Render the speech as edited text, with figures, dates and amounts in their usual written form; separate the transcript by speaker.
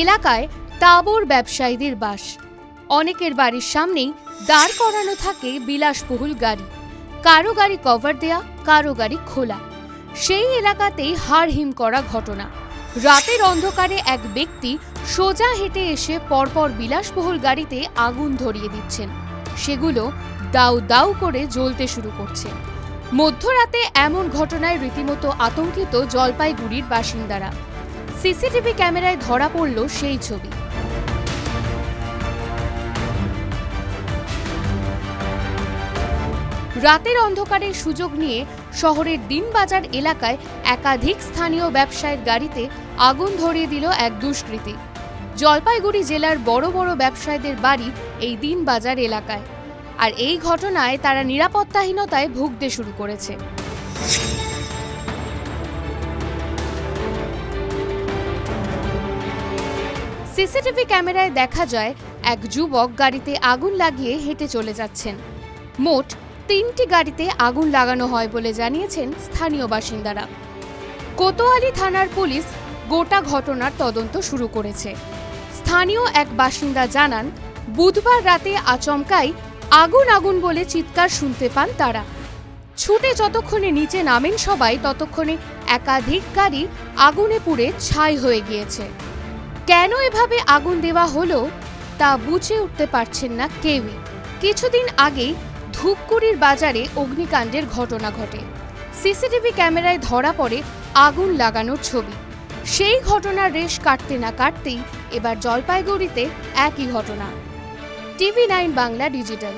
Speaker 1: এলাকায় তাঁবুর ব্যবসায়ীদের বাস। অনেকের বাড়ির সামনেই দাঁড় করানো থাকে বিলাসবহুল গাড়ি। কারো গাড়ি কভার দেয়া, কারো গাড়ি খোলা। সেই এলাকাতেই হাড়হিম করা ঘটনা। রাতের অন্ধকারে এক ব্যক্তি সোজা হেঁটে এসে পরপর বিলাসবহুল গাড়িতে আগুন ধরিয়ে দিচ্ছেন। সেগুলো দাউ দাউ করে জ্বলতে শুরু করছে। মধ্যরাতে এমন ঘটনায় রীতিমতো আতঙ্কিত জলপাইগুড়ির বাসিন্দারা। সিসিটিভি ক্যামেরায় ধরা পড়ল সেই ছবি। রাতের অন্ধকারের সুযোগ নিয়ে শহরের দিনবাজার এলাকায় একাধিক স্থানীয় ব্যবসায়ীর গাড়িতে আগুন ধরিয়ে দিল এক দুষ্কৃতী। জলপাইগুড়ি জেলার বড় বড় ব্যবসায়ীদের বাড়ি এই দিনবাজার এলাকায়, আর এই ঘটনায় তারা নিরাপত্তাহীনতায় ভুগতে শুরু করেছে। সিসিটিভি ক্যামেরায় দেখা যায় এক যুবক গাড়িতে আগুন লাগিয়ে হেঁটে চলে যাচ্ছেন। মোট 3টি গাড়িতে আগুন লাগানো হয় বলে জানিয়েছেন স্থানীয় বাসিন্দারা। কোতোয়ালি থানার পুলিশ গোটা ঘটনার তদন্ত শুরু করেছে। স্থানীয় এক বাসিন্দা জানান, বুধবার রাতে আচমকাই আগুন আগুন বলে চিৎকার শুনতে পান তারা। ছুটে যতক্ষণে নিচে নামেন সবাই, ততক্ষণে একাধিক গাড়ি আগুনে পুড়ে ছাই হয়ে গিয়েছে। কেন এভাবে আগুন দেওয়া হলো তা বুঝে উঠতে পারছেন না কেউই। কিছুদিন আগেই ধূপগুড়ির বাজারে অগ্নিকাণ্ডের ঘটনা ঘটে। সিসিটিভি ক্যামেরায় ধরা পড়ে আগুন লাগানোর ছবি। সেই ঘটনার রেশ কাটতে না কাটতেই এবার জলপাইগুড়িতে একই ঘটনা। টিভি9 বাংলা ডিজিটাল।